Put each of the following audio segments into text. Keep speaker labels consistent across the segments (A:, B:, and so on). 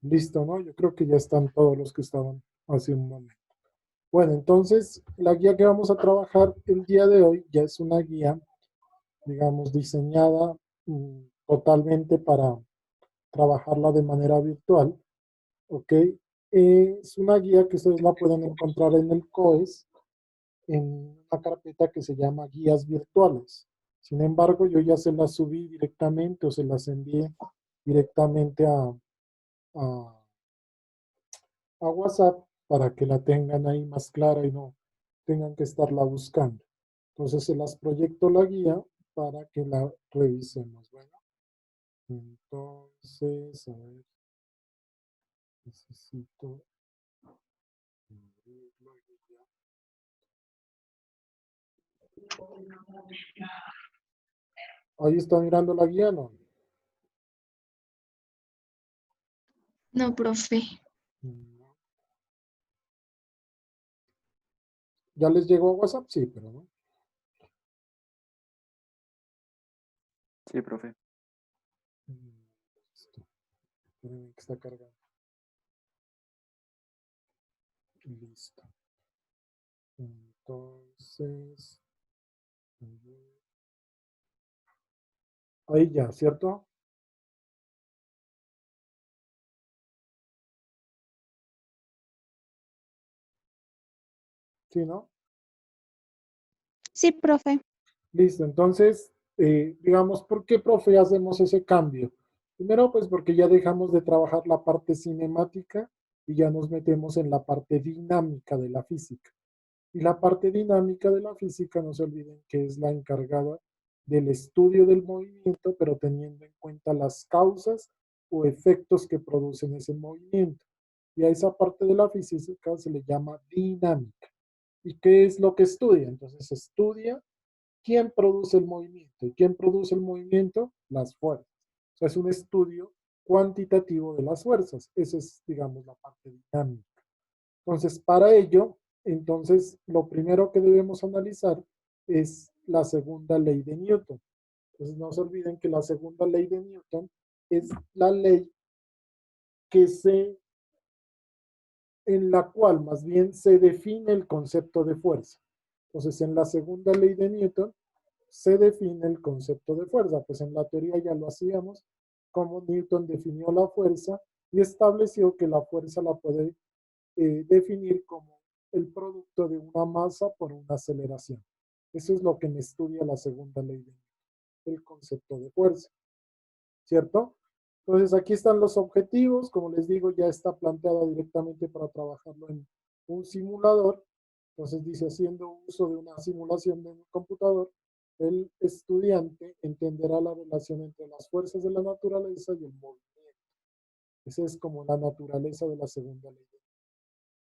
A: Listo, ¿no? Yo creo que ya están todos los que estaban hace un momento. Bueno, entonces la guía que vamos a trabajar el día de hoy ya es una guía, digamos, diseñada totalmente para trabajarla de manera virtual, ¿ok? Es una guía que ustedes la pueden encontrar en el COES, en una carpeta que se llama guías virtuales. Sin embargo, yo ya se las subí directamente o se las envié directamente a WhatsApp para que la tengan ahí más clara y no tengan que estarla buscando. Entonces se las proyecto la guía para que la revisemos. Bueno, entonces, a ver, necesito abrir la guía. Ahí está mirando la guía, ¿no?
B: No, profe.
A: No. ¿Ya les llegó a WhatsApp? Sí, pero no.
C: Sí, profe.
A: Listo. Espérenme que está cargando. Listo. Entonces, ahí ya, ¿cierto? Sí, ¿no?
B: Sí, profe.
A: Listo, entonces, digamos, ¿por qué, profe, hacemos ese cambio? Primero, pues porque ya dejamos de trabajar la parte cinemática y ya nos metemos en la parte dinámica de la física. Y la parte dinámica de la física, no se olviden que es la encargada del estudio del movimiento, pero teniendo en cuenta las causas o efectos que producen ese movimiento. Y a esa parte de la física se le llama dinámica. ¿Y qué es lo que estudia? Entonces, estudia quién produce el movimiento. ¿Y quién produce el movimiento? Las fuerzas. O sea, es un estudio cuantitativo de las fuerzas. Esa es, digamos, la parte dinámica. Entonces, para ello, entonces, lo primero que debemos analizar es la segunda ley de Newton. Entonces, no se olviden que la segunda ley de Newton es la ley que en la cual más bien se define el concepto de fuerza. Entonces, en la segunda ley de Newton se define el concepto de fuerza. Pues en la teoría ya lo hacíamos, como Newton definió la fuerza y estableció que la fuerza la puede definir como el producto de una masa por una aceleración. Eso es lo que me estudia la segunda ley de Newton, el concepto de fuerza, ¿cierto? Entonces aquí están los objetivos, como les digo, ya está planteada directamente para trabajarlo en un simulador. Entonces dice, haciendo uso de una simulación de un computador, el estudiante entenderá la relación entre las fuerzas de la naturaleza y el movimiento. Esa es como la naturaleza de la segunda ley.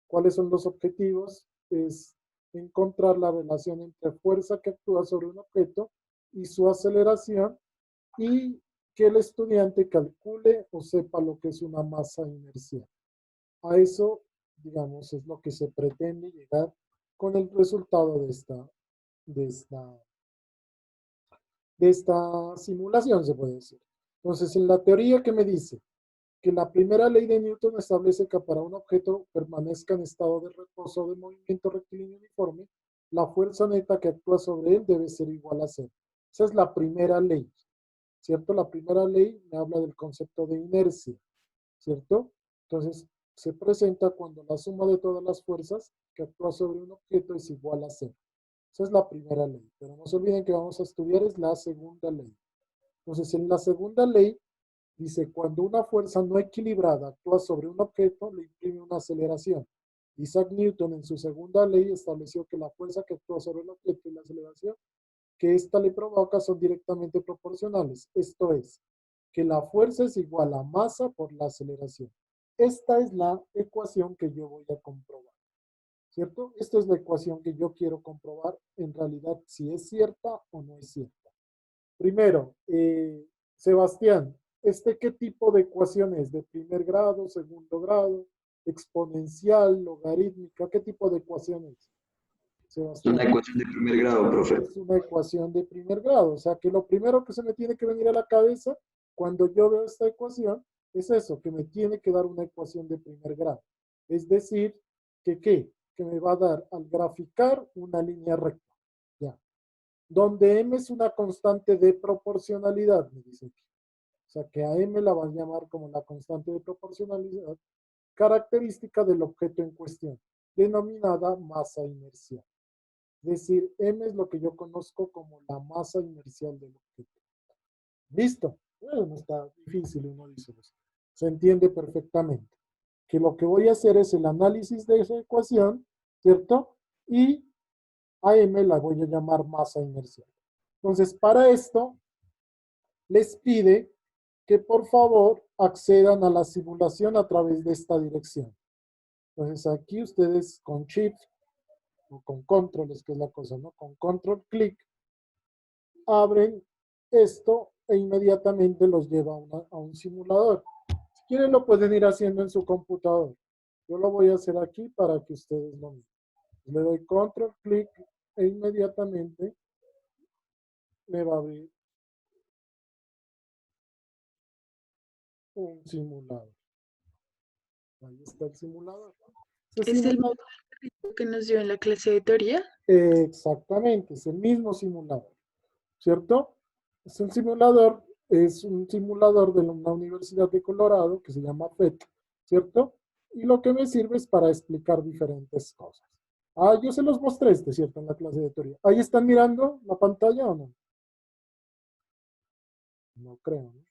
A: ¿Cuáles son los objetivos? Es encontrar la relación entre fuerza que actúa sobre un objeto y su aceleración y que el estudiante calcule o sepa lo que es una masa inercial. A eso, digamos, es lo que se pretende llegar con el resultado de esta, de esta simulación, se puede decir. Entonces, en la teoría que me dice que la primera ley de Newton establece que para un objeto permanezca en estado de reposo o de movimiento rectilíneo uniforme, la fuerza neta que actúa sobre él debe ser igual a cero. Esa es la primera ley, ¿cierto? La primera ley me habla del concepto de inercia, ¿cierto? Entonces, se presenta cuando la suma de todas las fuerzas que actúa sobre un objeto es igual a cero. Esa es la primera ley, pero no se olviden que vamos a estudiar es la segunda ley. Entonces, en la segunda ley dice, cuando una fuerza no equilibrada actúa sobre un objeto, le imprime una aceleración. Isaac Newton en su segunda ley estableció que la fuerza que actúa sobre el objeto y la aceleración que ésta le provoca son directamente proporcionales. Esto es, que la fuerza es igual a masa por la aceleración. Esta es la ecuación que yo voy a comprobar, ¿cierto? Esta es la ecuación que yo quiero comprobar en realidad si es cierta o no es cierta. Primero, Sebastián, ¿este qué tipo de ecuación es? ¿De primer grado, segundo grado, exponencial, logarítmica? ¿Qué tipo de ecuación es,
C: Es una
A: Sebastián?
C: ecuación de primer grado, profe.
A: Es una ecuación de primer grado. O sea que lo primero que se me tiene que venir a la cabeza cuando yo veo esta ecuación es eso, que me tiene que dar una ecuación de primer grado. Es decir, que ¿qué? Que me va a dar al graficar una línea recta. Ya. Donde m es una constante de proporcionalidad, me dice aquí. O sea, que a m la van a llamar como la constante de proporcionalidad característica del objeto en cuestión, denominada masa inercial. Es decir, m es lo que yo conozco como la masa inercial del objeto. ¿Listo? Bueno, no está difícil, uno dice, se entiende perfectamente. Que lo que voy a hacer es el análisis de esa ecuación, ¿cierto? Y a m la voy a llamar masa inercial. Entonces, para esto, les pide que por favor accedan a la simulación a través de esta dirección. Entonces, aquí ustedes con Shift o con Control, es que es la cosa, ¿no? Con Control, clic, abren esto e inmediatamente los lleva a un simulador. Si quieren lo pueden ir haciendo en su computador. Yo lo voy a hacer aquí para que ustedes lo miren. Le doy control, clic e inmediatamente me va a abrir un simulador. Ahí está el simulador.
D: ¿Es el módulo que nos dio en la clase de teoría?
A: Exactamente, es el mismo simulador, ¿cierto? Es un simulador de la Universidad de Colorado que se llama PhET, ¿cierto? Y lo que me sirve es para explicar diferentes cosas. Ah, yo se los mostré, ¿cierto? En la clase de teoría. ¿Ahí están mirando la pantalla o no? No creo, ¿no?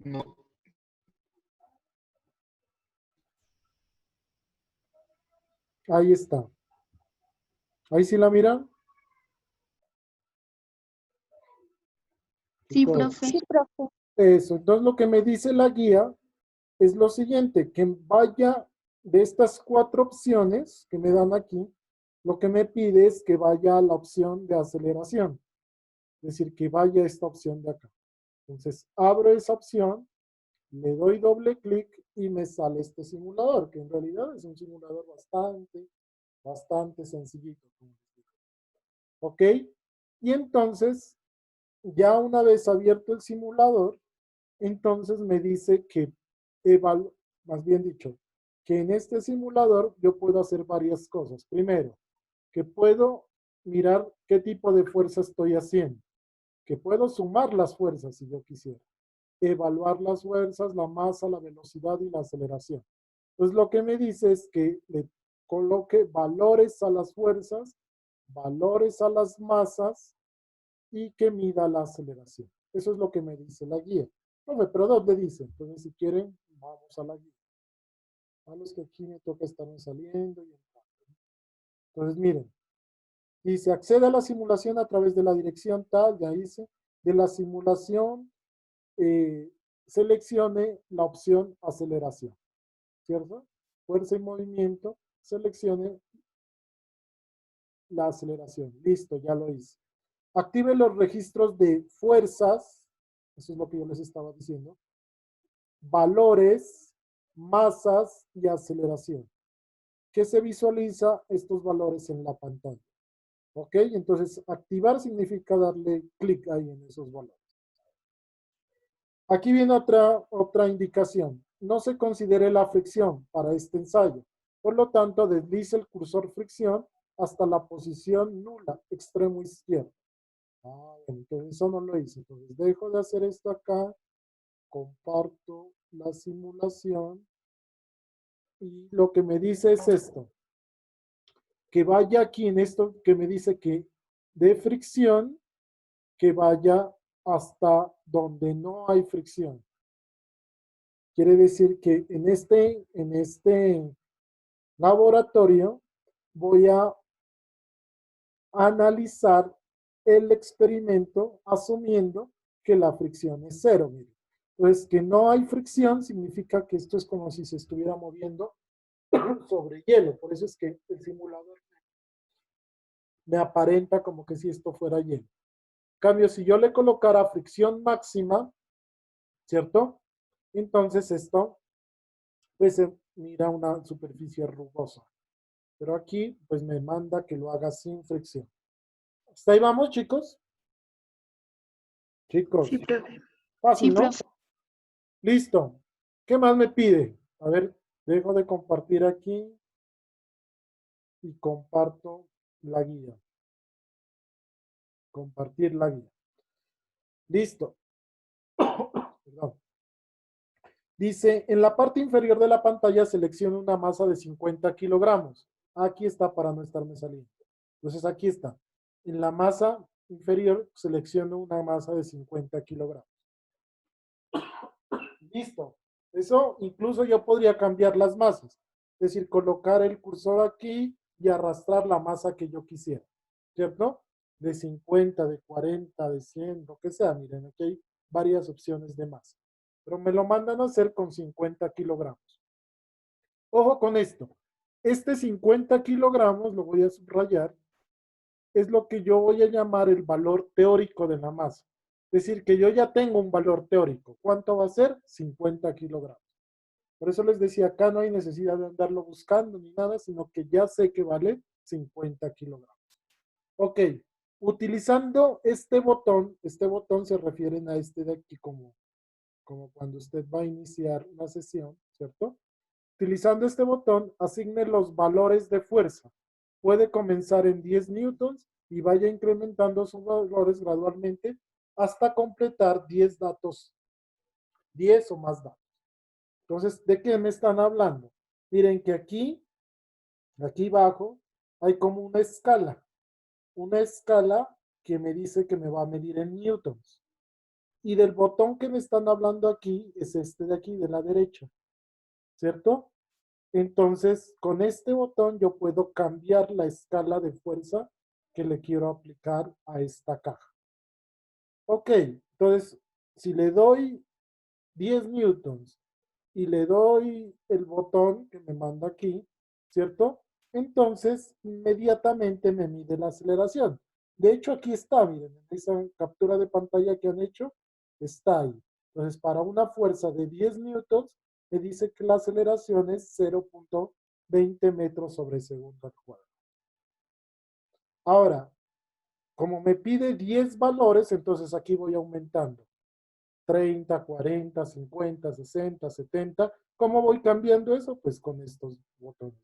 C: No.
A: Ahí está. ¿Ahí sí la miran?
B: Sí,
A: Chicos,
B: profe.
E: Sí, profe.
A: eso. Entonces lo que me dice la guía es lo siguiente, que vaya de estas 4 opciones que me dan aquí, lo que me pide es que vaya a la opción de aceleración. Es decir, que vaya a esta opción de acá. Entonces, abro esa opción, le doy doble clic y me sale este simulador, que en realidad es un simulador bastante sencillito. ¿Ok? Y entonces, ya una vez abierto el simulador, entonces me dice que más bien dicho, que en este simulador yo puedo hacer varias cosas. Primero, que puedo mirar qué tipo de fuerza estoy haciendo, que puedo sumar las fuerzas si yo quisiera, evaluar las fuerzas, la masa, la velocidad y la aceleración. Entonces lo que me dice es que le coloque valores a las fuerzas, valores a las masas y que mida la aceleración. Eso es lo que me dice la guía. Profe, pero ¿dónde dice? Entonces, si quieren, vamos a la guía. A los que aquí me toca estar saliendo y entrando. Entonces, miren, dice, accede a la simulación a través de la dirección tal, ya hice, de la simulación, seleccione la opción aceleración, ¿cierto? Fuerza y movimiento, seleccione la aceleración. Listo, ya lo hice. Active los registros de fuerzas, eso es lo que yo les estaba diciendo, valores, masas y aceleración. ¿Qué se visualiza estos valores en la pantalla? ¿Ok? Entonces, activar significa darle clic ahí en esos valores. Aquí viene otra indicación. No se considere la fricción para este ensayo. Por lo tanto, deslice el cursor fricción hasta la posición nula, extremo izquierdo. Entonces eso no lo hice. Entonces dejo de hacer esto acá, comparto la simulación y lo que me dice es esto. Que vaya aquí en esto que me dice que de fricción, que vaya hasta donde no hay fricción. Quiere decir que en este laboratorio voy a analizar el experimento asumiendo que la fricción es 0. Miren. Entonces, que no hay fricción significa que esto es como si se estuviera moviendo sobre hielo. Por eso es que el simulador me aparenta como que si esto fuera hielo. En cambio, si yo le colocara fricción máxima, ¿cierto? Entonces esto, pues se mira una superficie rugosa. Pero aquí, pues me manda que lo haga sin fricción. ¿Hasta ahí vamos, chicos? Chicos.
D: Sí, profe.
A: Fácil,
B: Sí,
A: ¿no?
B: profe.
A: Listo. ¿Qué más me pide? A ver, dejo de compartir aquí y comparto la guía. Compartir la guía. Listo. Perdón. Dice, en la parte inferior de la pantalla seleccione una masa de 50 kilogramos. Aquí está para no estarme saliendo. Entonces aquí está. En la masa inferior selecciono una masa de 50 kilogramos. Listo. Eso incluso yo podría cambiar las masas. Es decir, colocar el cursor aquí y arrastrar la masa que yo quisiera. ¿Cierto? De 50, de 40, de 100, lo que sea. Miren, aquí hay varias opciones de masa. Pero me lo mandan a hacer con 50 kilogramos. Ojo con esto. Este 50 kilogramos, lo voy a subrayar, es lo que yo voy a llamar el valor teórico de la masa. Es decir, que yo ya tengo un valor teórico. ¿Cuánto va a ser? 50 kilogramos. Por eso les decía, acá no hay necesidad de andarlo buscando ni nada, sino que ya sé que vale 50 kilogramos. Ok, utilizando este botón se refieren a este de aquí como cuando usted va a iniciar una sesión, ¿cierto? Utilizando este botón, asigne los valores de fuerza. Puede comenzar en 10 newtons y vaya incrementando sus valores gradualmente hasta completar 10 datos, 10 o más datos. Entonces, ¿de qué me están hablando? Miren que aquí abajo, hay como una escala que me dice que me va a medir en newtons. Y del botón que me están hablando aquí es este de aquí, de la derecha, ¿cierto? Entonces, con este botón yo puedo cambiar la escala de fuerza que le quiero aplicar a esta caja. Ok, entonces, si le doy 10 newtons y le doy el botón que me manda aquí, ¿cierto? Entonces, inmediatamente me mide la aceleración. De hecho, aquí está, miren, en esa captura de pantalla que han hecho, está ahí. Entonces, para una fuerza de 10 newtons, me dice que la aceleración es 0.20 metros sobre segundo al cuadrado. Ahora, como me pide 10 valores, entonces aquí voy aumentando. 30, 40, 50, 60, 70. ¿Cómo voy cambiando eso? Pues con estos botones,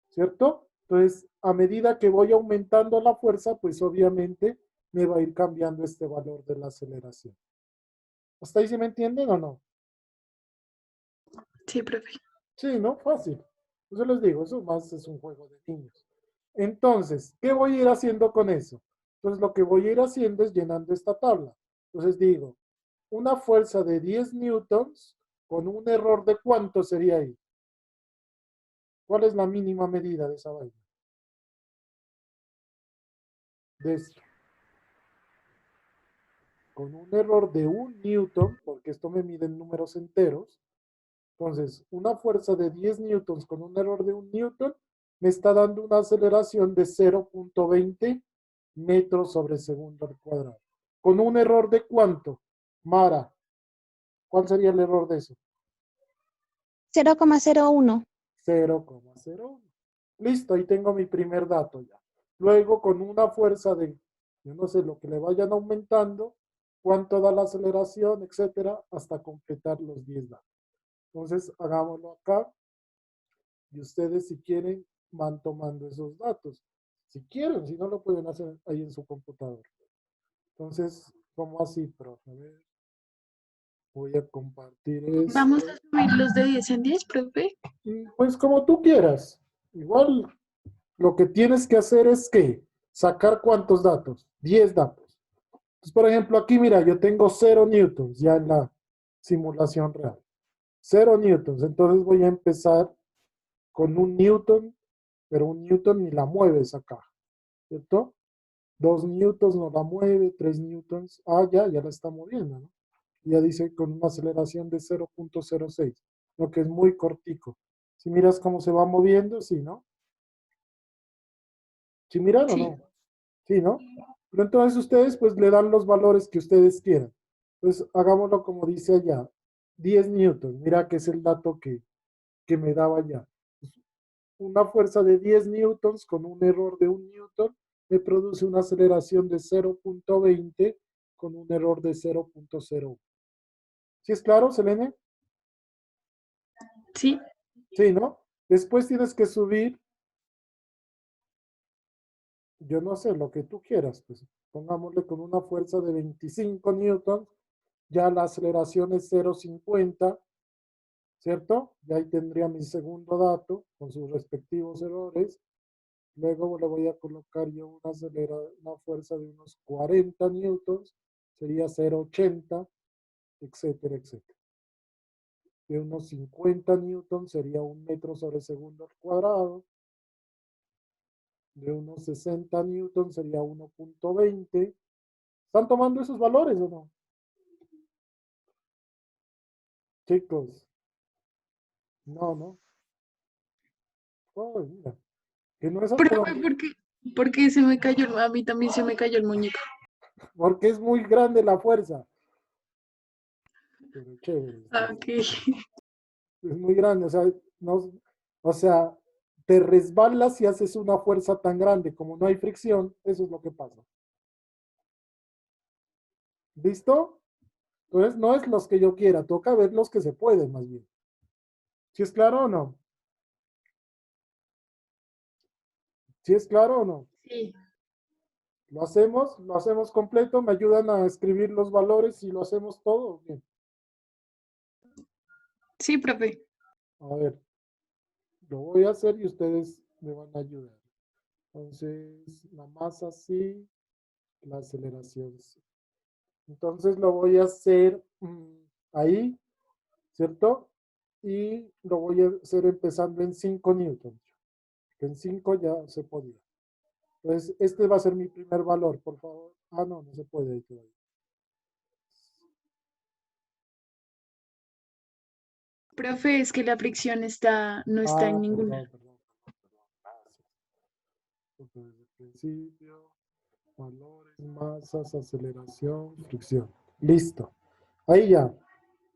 A: ¿cierto? Entonces, a medida que voy aumentando la fuerza, pues obviamente me va a ir cambiando este valor de la aceleración. ¿Hasta ahí sí me entienden o no?
D: Sí, profe.
A: Sí, ¿no? Fácil. Yo les digo, eso más es un juego de niños. Entonces, ¿qué voy a ir haciendo con eso? Entonces, lo que voy a ir haciendo es llenando esta tabla. Entonces digo, una fuerza de 10 newtons con un error de ¿cuánto sería ahí? ¿Cuál es la mínima medida de esa vaina? De esto. Con un error de 1 newton, porque esto me mide en números enteros. Entonces, una fuerza de 10 newtons con un error de 1 newton me está dando una aceleración de 0.20 metros sobre segundo al cuadrado. ¿Con un error de cuánto? Mara, ¿cuál sería el error de eso?
B: 0,01.
A: 0,01. Listo, ahí tengo mi primer dato ya. Luego, con una fuerza de, yo no sé, lo que le vayan aumentando, cuánto da la aceleración, etcétera, hasta completar los 10 datos. Entonces, hagámoslo acá. Y ustedes, si quieren, van tomando esos datos. Si quieren, si no, lo pueden hacer ahí en su computador. Entonces, ¿cómo así, profe? A ver, voy a compartir esto.
D: ¿Vamos a subir los de 10 en 10, profe?
A: Pues como tú quieras. Igual, lo que tienes que hacer es que sacar cuántos datos, 10 datos. Entonces, por ejemplo, aquí mira, yo tengo 0 newtons ya en la simulación real. 0 newtons. Entonces voy a empezar con 1 newton, pero 1 newton ni la mueve esa caja, ¿cierto? 2 newtons no la mueve, 3 newtons. Ah, ya la está moviendo, ¿no? Ya dice con una aceleración de 0.06, lo que es muy cortico. Si miras cómo se va moviendo, sí, ¿no? ¿Sí miran o
D: Sí.
A: no? Sí, ¿no? Pero entonces ustedes pues le dan los valores que ustedes quieran. Entonces hagámoslo como dice allá. 10 newtons, mira que es el dato que me daba ya. Una fuerza de 10 newtons con un error de 1 newton me produce una aceleración de 0.20 con un error de 0.01. ¿Sí es claro, Selene?
D: Sí,
A: Sí, ¿no? Después tienes que subir, yo no sé, lo que tú quieras, pues pongámosle con una fuerza de 25 newtons, ya la aceleración es 0,50, ¿cierto? Y ahí tendría mi segundo dato con sus respectivos errores. Luego le voy a colocar yo una fuerza de unos 40 newtons, sería 0,80, etcétera, etcétera. De unos 50 newtons sería 1 metro sobre segundo al cuadrado. De unos 60 newtons sería 1,20. ¿Están tomando esos valores o no? Chicos, no, no. Oh, mira, que no es
D: profe, porque se me cayó, a mí también se me cayó el muñeco.
A: porque es muy grande la fuerza. Pero chévere.
D: Ah, ok.
A: Es muy grande, o sea, no, o sea, te resbalas y haces una fuerza tan grande, como no hay fricción, eso es lo que pasa. ¿Listo? Entonces, no es los que yo quiera, toca ver los que se pueden más bien. ¿Sí es claro o no? ¿Sí es claro o no?
D: Sí,
A: Lo hacemos completo, me ayudan a escribir los valores y lo hacemos todo. Bien.
D: sí, profe.
A: A ver, lo voy a hacer y ustedes me van a ayudar. Entonces, la masa sí, la aceleración sí. Entonces lo voy a hacer ahí, ¿cierto? Y lo voy a hacer empezando en 5 newtons. En 5 ya se podía. Entonces, este va a ser mi primer valor, por favor. Ah, no, no se puede ahí todavía.
D: Profe, es que la fricción no está en
A: Ah,
D: ninguna.
A: perdón. Gracias. Porque desde el principio, valores, masas, aceleración, fricción. Listo. Ahí ya,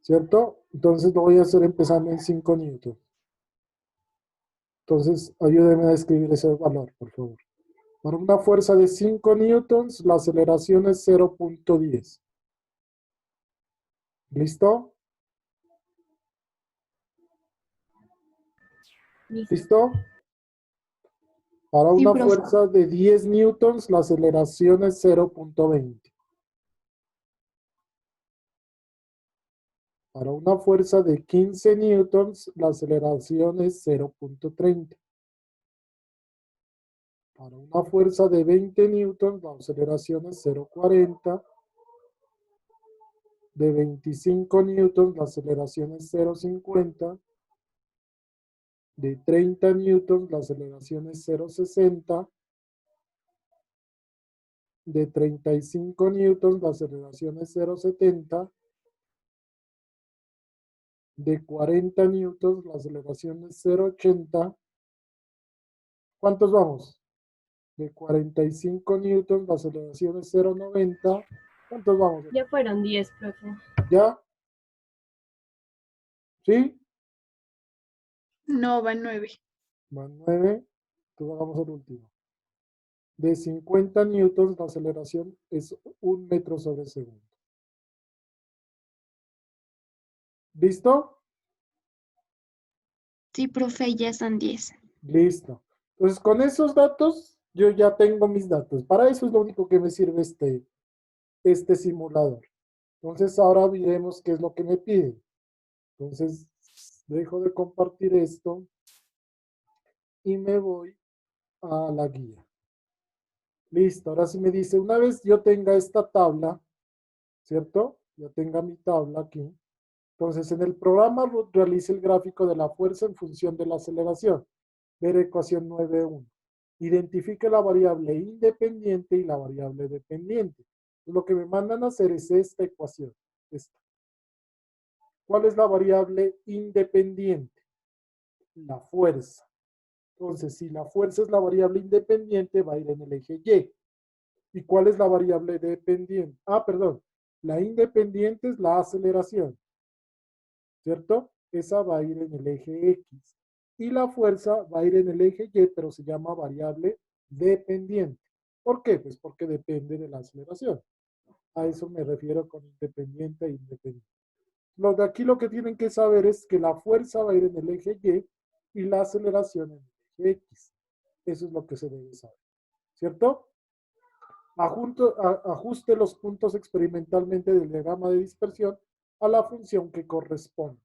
A: ¿cierto? Entonces lo voy a hacer empezando en 5 newtons. Entonces, ayúdeme a escribir ese valor, por favor. Para una fuerza de 5 newtons, la aceleración es 0,10. ¿Listo? ¿Listo? Para
B: Sí,
A: una
B: profe.
A: fuerza de 10 newtons, la aceleración es 0,20. Para una fuerza de 15 newtons, la aceleración es 0,30. Para una fuerza de 20 newtons, la aceleración es 0,40. De 25 newtons, la aceleración es 0,50. De 30 newtons, la aceleración es 0,60. De 35 newtons, la aceleración es 0,70. De 40 newtons, la aceleración es 0,80. ¿Cuántos vamos? De 45 newtons, la aceleración es 0,90. ¿Cuántos vamos?
E: Ya fueron 10, profe.
A: ¿Ya? ¿Sí?
D: No, van 9.
A: Van 9. Entonces hagamos el último. De 50 newtons, la aceleración es 1 metro sobre segundo. ¿Listo?
B: Sí, profe, ya están 10.
A: Listo. Entonces, con esos datos, yo ya tengo mis datos. Para eso es lo único que me sirve este simulador. Entonces, ahora veremos qué es lo que me piden. Entonces, dejo de compartir esto y me voy a la guía. Listo. Ahora sí me dice, una vez yo tenga esta tabla, ¿cierto? Ya tenga mi tabla aquí. Entonces, en el programa realice el gráfico de la fuerza en función de la aceleración. Ver ecuación 9.1. Identifique la variable independiente y la variable dependiente. Lo que me mandan a hacer es esta ecuación. Esta. ¿Cuál es la variable independiente? La fuerza. Entonces, si la fuerza es la variable independiente, va a ir en el eje Y. ¿Y cuál es la variable dependiente? Ah, perdón. La independiente es la aceleración. ¿Cierto? Esa va a ir en el eje X. Y la fuerza va a ir en el eje Y, pero se llama variable dependiente. ¿Por qué? Pues porque depende de la aceleración. A eso me refiero con independiente e independiente. Lo de aquí lo que tienen que saber es que la fuerza va a ir en el eje Y y la aceleración en el eje X. Eso es lo que se debe saber. ¿Cierto? Ajuste los puntos experimentalmente del diagrama de dispersión a la función que corresponde.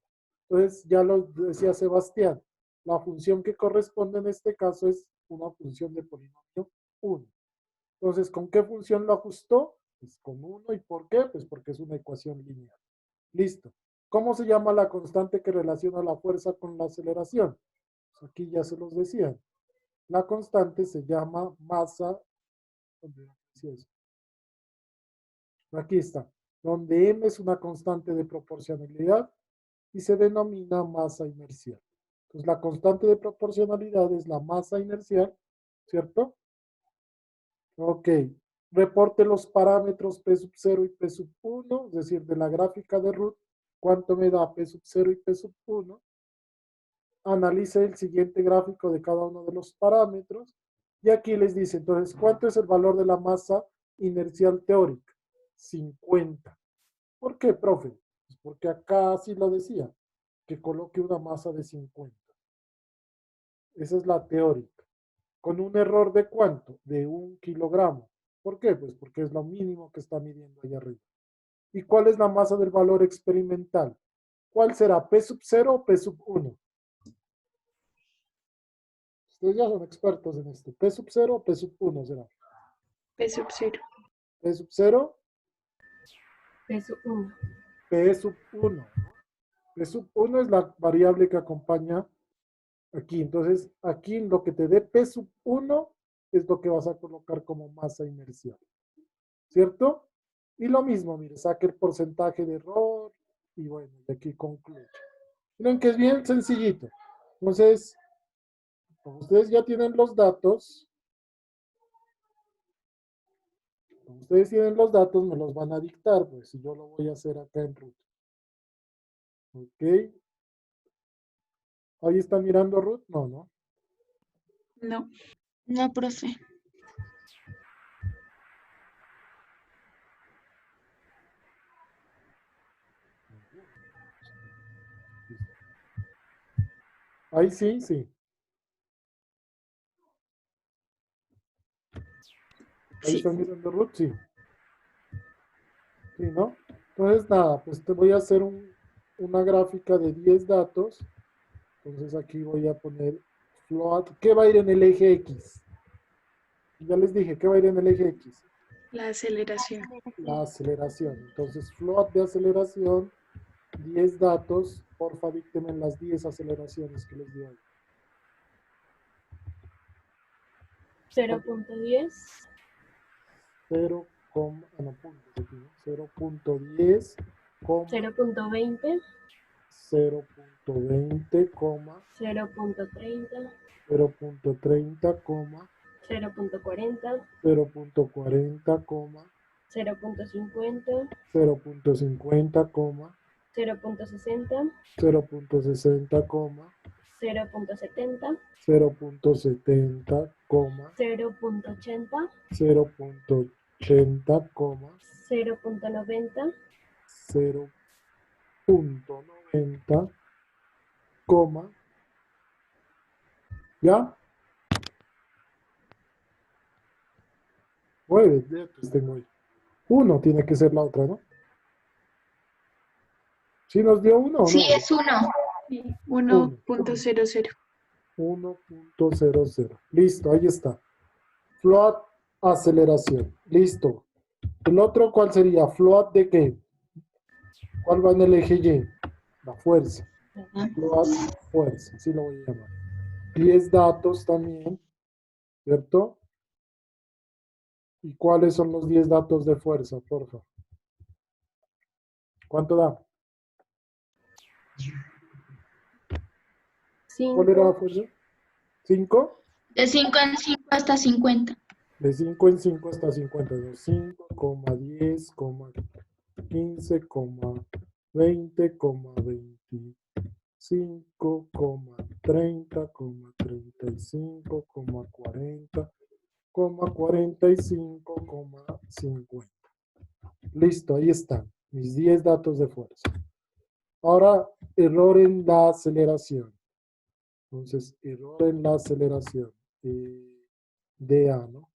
A: Entonces, ya lo decía Sebastián, la función que corresponde en este caso es una función de polinomio 1. Entonces, ¿con qué función lo ajustó? Pues con 1. ¿Y por qué? Pues porque es una ecuación lineal. Listo. ¿Cómo se llama la constante que relaciona la fuerza con la aceleración? Pues aquí ya se los decía. La constante se llama masa. Aquí está. Donde m es una constante de proporcionalidad y se denomina masa inercial. Entonces, la constante de proporcionalidad es la masa inercial, ¿cierto? Ok. Reporte los parámetros P sub 0 y P sub 1, es decir, de la gráfica de Root, cuánto me da P sub 0 y P sub 1. Analice el siguiente gráfico de cada uno de los parámetros. Y aquí les dice, entonces, ¿cuánto es el valor de la masa inercial teórica? 50. ¿Por qué, profe? Pues porque acá sí lo decía, que coloque una masa de 50. Esa es la teórica. ¿Con un error de cuánto? De 1 kilogramo. ¿Por qué? Pues porque es lo mínimo que está midiendo allá arriba. ¿Y cuál es la masa del valor experimental? ¿Cuál será? ¿P sub 0 o P sub 1? Ustedes ya son expertos en esto. ¿P sub 0 o P sub 1 será?
D: P sub 0.
A: ¿P sub 0?
B: P sub 1.
A: P sub 1. P sub 1 es la variable que acompaña aquí. Entonces, aquí lo que te dé P sub 1 es lo que vas a colocar como masa inercial. ¿Cierto? Y lo mismo, mire, saque el porcentaje de error y bueno, y aquí concluye. Miren que es bien sencillito. Entonces, como ustedes ya tienen los datos, me los van a dictar, pues, si yo lo voy a hacer acá en Root. ¿Ok? ¿Ahí está mirando Root? No, ¿no?
D: No.
B: No, profe.
A: Ahí sí, sí. Ahí
D: Sí.
A: están mirando Root, sí. Sí, ¿no? Entonces, nada, pues te voy a hacer una gráfica de 10 datos. Entonces aquí voy a poner float. ¿Qué va a ir en el eje X? Ya les dije, ¿qué va a ir en el eje X?
D: La aceleración.
A: La aceleración. Entonces, float de aceleración, 10 datos. Porfa, díctenme las 10 aceleraciones que les di ahí.
B: 0.10.
A: 0, no, puntos aquí, ¿no? 0.10,
B: 0.20.
A: 0.20,
B: 0.30.
A: 0.30,
B: 0.40.
A: 0.40,
B: 0.50.
A: 0.50,
B: 0.60.
A: 0.60,
B: 0.70.
A: 0.70,
B: 0.80.
A: 0.80,
B: 0.90.
A: 0.90, ¿ya? 9 datos tengo ahí. 1 tiene que ser la otra, ¿no? ¿Sí nos dio 1 o no?
B: Sí, es 1.
D: 1.00.
A: 1.00. Listo, ahí está. Float, aceleración. Listo. ¿El otro cuál sería? ¿Float de qué? ¿Cuál va en el eje Y? La fuerza. Float, fuerza. Así lo voy a llamar. 10 datos también, ¿cierto? ¿Y cuáles son los 10 datos de fuerza, por favor? ¿Cuánto da? ¿Cuál era la fuerza? ¿5?
B: De 5 en 5 hasta 50.
A: De 5 en 5 hasta 50. 5, 10, 15, 20, 25, 30, 35, 40, 45, 50. Listo, ahí están mis 10 datos de fuerza. Ahora, error en la aceleración. Entonces, error en la aceleración. DA, ¿no?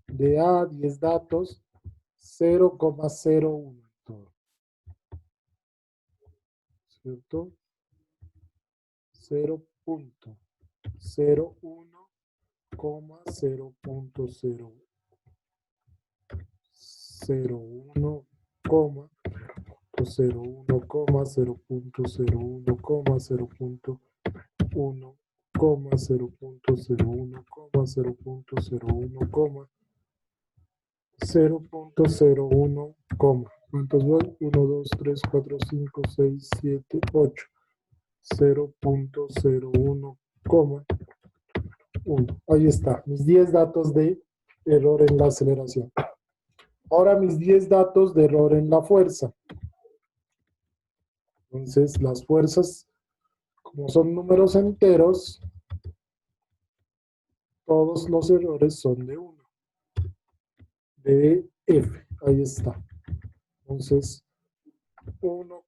A: DA, 10 datos, 0,01 en todo. ¿Cierto? 0.01, 0.001, 0.01, 0.01, ¿cuántos van? 1, 2, 3, 4, 5, 6, 7, 8. 0.01, 1. Ahí está, mis 10 datos de error en la aceleración. Ahora mis 10 datos de error en la fuerza. Entonces, las fuerzas, como son números enteros, todos los errores son de 1. De F, ahí está. Entonces, 1,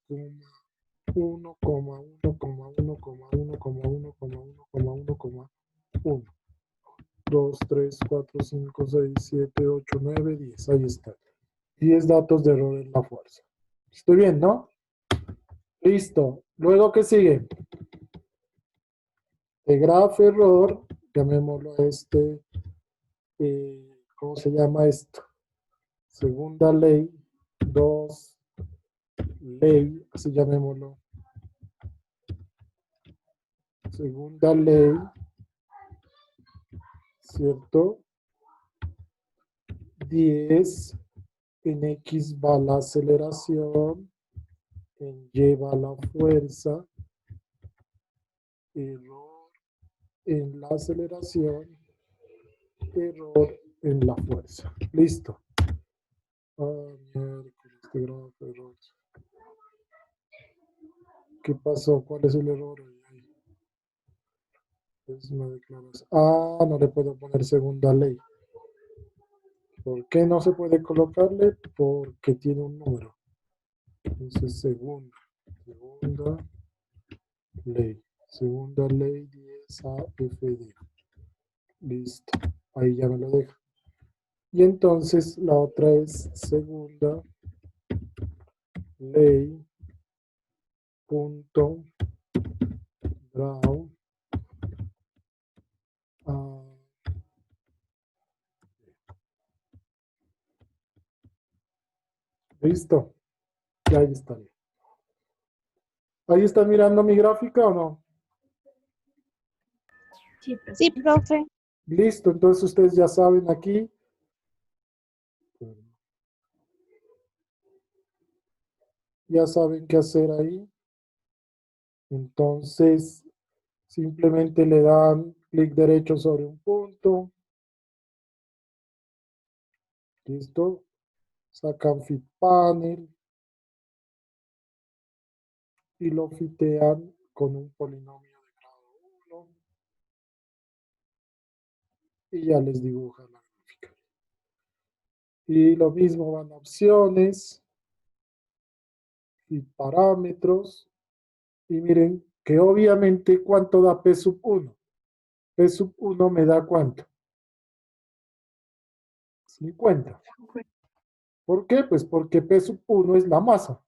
A: 2, 3, 4, 5, 6, 7, 8, 9, 10. Ahí está. 10 datos de error en la fuerza. ¿Estoy bien, no? Listo. Luego, ¿qué sigue? De graf error, llamémoslo a este, ¿cómo se llama esto? Segunda ley, 2, ley, así llamémoslo. Segunda ley, ¿cierto? 10, en X va la aceleración, en Y va la fuerza, error en la aceleración, error en la fuerza. Listo. Este grafo, error. ¿Qué pasó? ¿Cuál es el error? Es una declaración. No le puedo poner segunda ley. ¿Por qué no se puede colocarle? Porque tiene un número. Entonces, segunda ley. Segunda ley 10 AFD. Listo. Ahí ya me lo deja. Y entonces la otra es segunda ley punto draw listo. Y ahí está. ¿Ahí está mirando mi gráfica o no?
B: Sí, profe.
A: Listo, entonces ustedes ya saben aquí. Ya saben qué hacer ahí. Entonces, simplemente le dan clic derecho sobre un punto. Listo. Sacan fit panel. Y lo fitean con un polinomio de grado 1. Y ya les dibuja la gráfica. Y lo mismo van a opciones. Y parámetros. Y miren que obviamente ¿cuánto da P sub 1? P sub 1 me da ¿cuánto? 50. ¿Por qué? Pues porque P sub 1 es la masa.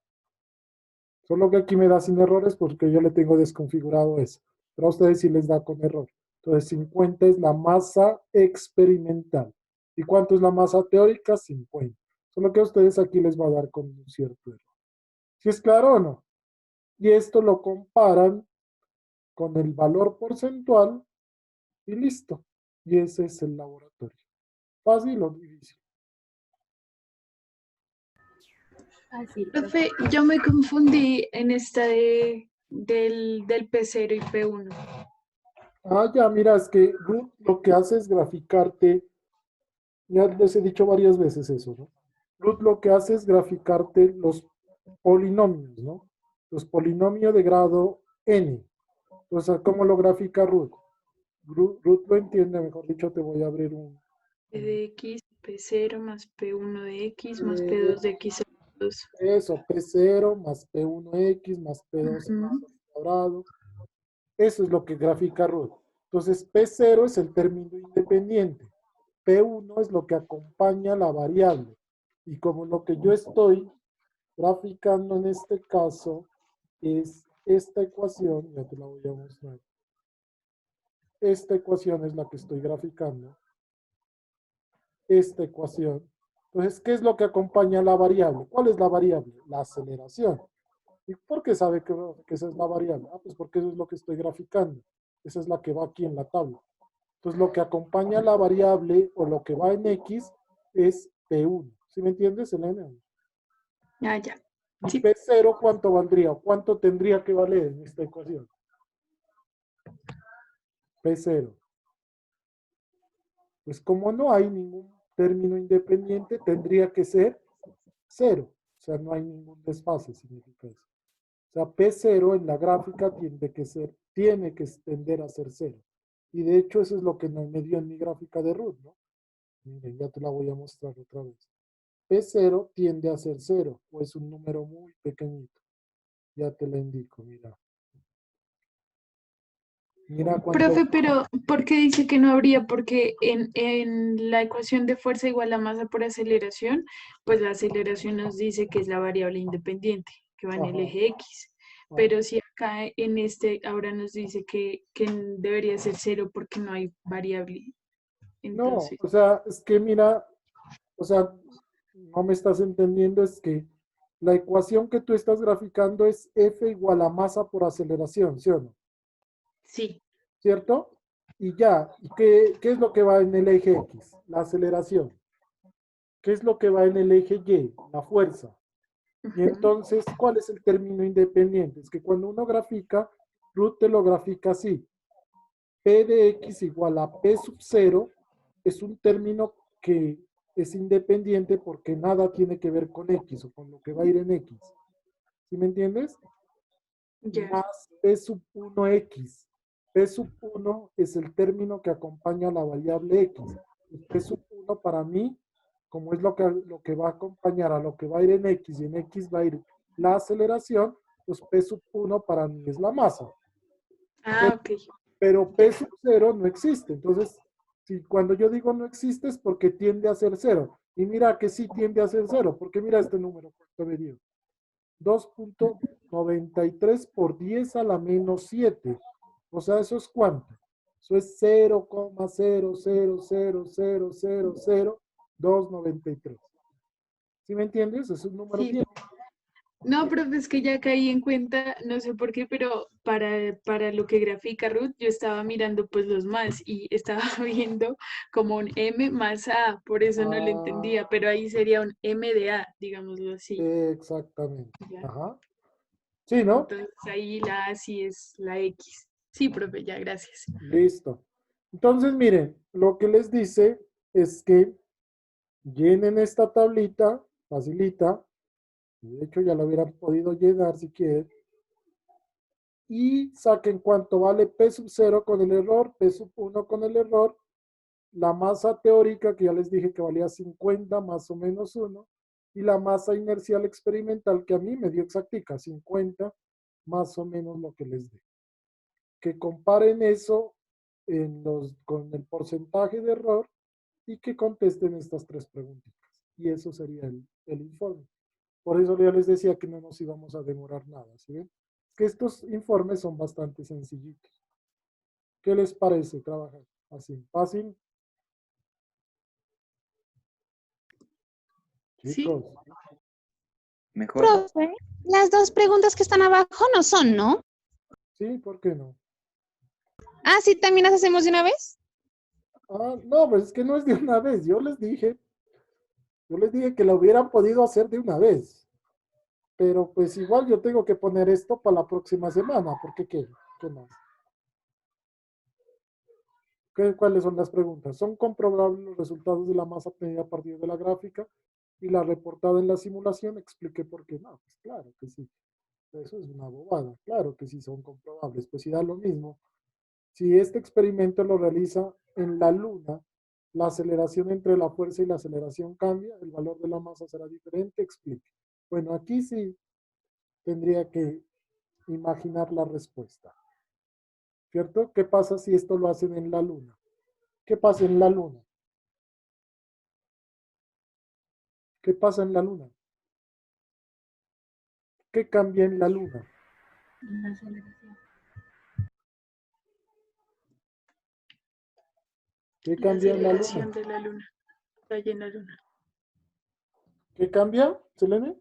A: Solo que aquí me da sin errores porque yo le tengo desconfigurado eso. Pero a ustedes sí les da con error. Entonces 50 es la masa experimental. ¿Y cuánto es la masa teórica? 50. Solo que a ustedes aquí les va a dar con un cierto error. ¿Sí es claro o no? Y esto lo comparan con el valor porcentual y listo. Y ese es el laboratorio. ¿Fácil o difícil?
B: Así,
D: Profe, yo me confundí en esta del P0 y P1.
A: Ya, mira, es que Ruth lo que hace es graficarte. Ya les he dicho varias veces eso, ¿no? Ruth lo que hace es graficarte los polinomios, ¿no? Los polinomios de grado n. O sea, ¿cómo lo grafica Ruth? Ruth lo entiende, mejor dicho, te voy a abrir un...
D: P de X, P0 más P1 de X más P2 de X
A: Eso, P0 más P1X más P2
D: Ujú.
A: cuadrado. Eso es lo que grafica Ruth. Entonces, P0 es el término independiente. P1 es lo que acompaña la variable. Y como lo que yo estoy graficando en este caso es esta ecuación, ya te la voy a mostrar. Esta ecuación es la que estoy graficando. Esta ecuación. Entonces, ¿qué es lo que acompaña a la variable? ¿Cuál es la variable? La aceleración. ¿Y por qué sabe que esa es la variable? Ah, pues porque eso es lo que estoy graficando. Esa es la que va aquí en la tabla. Entonces, lo que acompaña a la variable o lo que va en X es P1. ¿Sí me entiendes, Elena?
D: Ah, ya.
A: ¿Y
D: Sí.
A: P0 cuánto valdría? ¿Cuánto tendría que valer en esta ecuación? P0. Pues como no hay ningún término independiente, tendría que ser 0. O sea, no hay ningún desfase, significa eso. O sea, P0 en la gráfica tiene que tender a ser 0. Y de hecho eso es lo que me dio en mi gráfica de Ruth, ¿no? Miren, ya te la voy a mostrar otra vez. P0 tiende a ser 0, o es un número muy pequeñito. Ya te lo indico, mira. Mira cuánto...
D: Profe, pero ¿por qué dice que no habría? Porque en la ecuación de fuerza igual a masa por aceleración, pues la aceleración nos dice que es la variable independiente, que va en el
A: Ajá,
D: eje X.
A: ajá.
D: Pero si acá en este ahora nos dice que debería ser 0 porque no hay variable.
A: No,
D: Entonces,
A: o sea, es que mira, o sea, no me estás entendiendo, es que la ecuación que tú estás graficando es F igual a masa por aceleración, ¿sí o no?
D: sí.
A: ¿Cierto? Y ya, ¿y qué es lo que va en el eje X? La aceleración. ¿Qué es lo que va en el eje Y? La fuerza. Y
D: Ujú.
A: entonces, ¿cuál es el término independiente? Es que cuando uno grafica, Ruth te lo grafica así. P de X igual a P sub 0 es un término que es independiente porque nada tiene que ver con X o con lo que va a ir en X. ¿Sí me entiendes?
D: Ya.
A: Más P sub 1X. P sub 1 es el término que acompaña a la variable X. Y P sub 1 para mí, como es lo que va a acompañar a lo que va a ir en X y en X va a ir la aceleración, pues P sub 1 para mí es la masa.
D: Ah, ok.
A: Pero
D: Ya.
A: P sub 0 no existe. Entonces, si cuando yo digo no existe es porque tiende a ser 0. Y mira que sí tiende a ser 0, porque mira este número, ¿cuánto me dio? 2.93 por 10 a la menos 7. O sea, ¿eso es cuánto? Eso es 0,000000293. ¿Sí me entiendes? Es un número
D: Sí.
A: bien.
D: No, profe, es que ya caí en cuenta, no sé por qué, pero para lo que grafica Ruth, yo estaba mirando pues los más y estaba viendo como un M más A, por eso no lo
A: Ah,
D: entendía, pero ahí sería un M de A, digámoslo así.
A: exactamente.
D: ¿Ya?
A: Ajá. Sí, ¿no?
D: Entonces ahí la A sí es la X. Sí, profe, ya, gracias.
A: Listo. Entonces, miren, lo que les dice es que llenen esta tablita, facilita. De hecho, ya lo hubieran podido llenar si quieren. Y saquen cuánto vale P sub 0 con el error, P sub 1 con el error, la masa teórica que ya les dije que valía 50 más o menos 1, y la masa inercial experimental que a mí me dio exactica, 50 más o menos lo que les dé. Que comparen eso con el porcentaje de error y que contesten estas tres preguntitas. Y eso sería el informe. Por eso ya les decía que no nos íbamos a demorar nada, ¿sí ven? Que estos informes son bastante sencillitos. ¿Qué les parece trabajar así? ¿Fácil?
D: Sí,
A: Chicos,
C: Mejor.
B: Profe, las dos preguntas que están abajo no son, ¿no?
A: ¿sí? ¿Por qué no?
B: Ah, sí, también las hacemos de una vez.
A: Ah, no, pues es que no es de una vez. Yo les dije que lo hubieran podido hacer de una vez. Pero pues igual yo tengo que poner esto para la próxima semana, porque ¿qué más? ¿Cuáles son las preguntas? ¿Son comprobables los resultados de la masa obtenida a partir de la gráfica y la reportada en la simulación? Expliqué por qué no. Pues claro que sí. Eso es una bobada. Claro que sí son comprobables. Pues si da lo mismo. Si este experimento lo realiza en la Luna, la aceleración entre la fuerza y la aceleración cambia, el valor de la masa será diferente. Explique. Bueno, aquí sí tendría que imaginar la respuesta. ¿Cierto? ¿Qué pasa si esto lo hacen en la luna? ¿Qué pasa en la luna? ¿Qué pasa en la luna? ¿Qué cambia en la luna?
D: La aceleración.
A: ¿Qué
D: La
A: cambia en la
D: aceleración
A: luna?
D: de la luna. Está llena de luna.
A: ¿Qué cambia, Selene?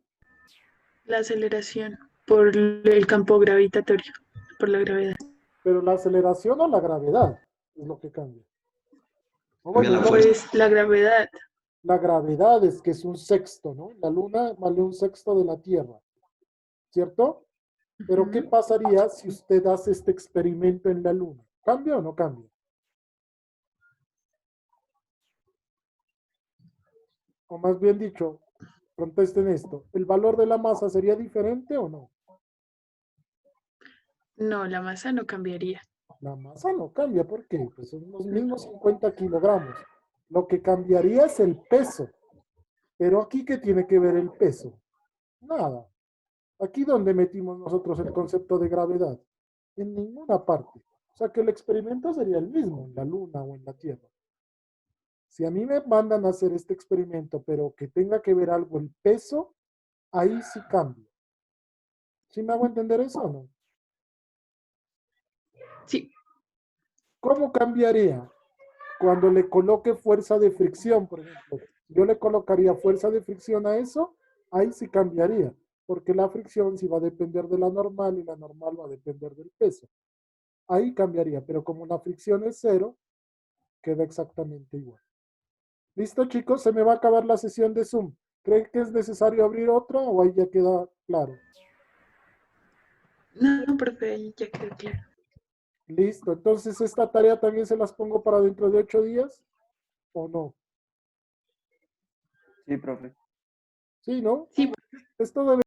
D: La aceleración por el campo gravitatorio, por la gravedad.
A: Pero la aceleración o la gravedad es lo que cambia. O
C: Cambia
A: bueno,
C: la
A: es lo
C: fuerza.
A: mismo.
D: Pues la gravedad.
A: La gravedad es que es un sexto, ¿no? La luna vale un sexto de la Tierra, ¿cierto? Pero ¿qué
D: Ujú.
A: pasaría si usted hace este experimento en la luna? ¿Cambia o no cambia? O más bien dicho, contesten esto, ¿el valor de la masa sería diferente o no?
D: No, la masa no cambiaría.
A: La masa no cambia, ¿por qué? Pues son los mismos
D: No.
A: 50 kilogramos. Lo que cambiaría es el peso. Pero aquí, ¿qué tiene que ver el peso? Nada. Aquí donde metimos nosotros el concepto de gravedad. En ninguna parte. O sea que el experimento sería el mismo en la Luna o en la Tierra. Si a mí me mandan a hacer este experimento, pero que tenga que ver algo el peso, ahí sí cambia. ¿Sí me hago entender eso o no?
D: Sí,
A: ¿Cómo cambiaría? Cuando le coloque fuerza de fricción, por ejemplo, yo le colocaría fuerza de fricción a eso, ahí sí cambiaría, porque la fricción sí va a depender de la normal y la normal va a depender del peso. Ahí cambiaría, pero como la fricción es cero, queda exactamente igual. ¿Listo, chicos? Se me va a acabar la sesión de Zoom. ¿Creen que es necesario abrir otra o ahí ya queda claro?
D: no, profe, ahí ya quedó claro.
A: Listo, entonces esta tarea también se las pongo para dentro de 8 días o no.
C: Sí, profe.
A: Sí, ¿no?
D: Sí,
A: Esto debe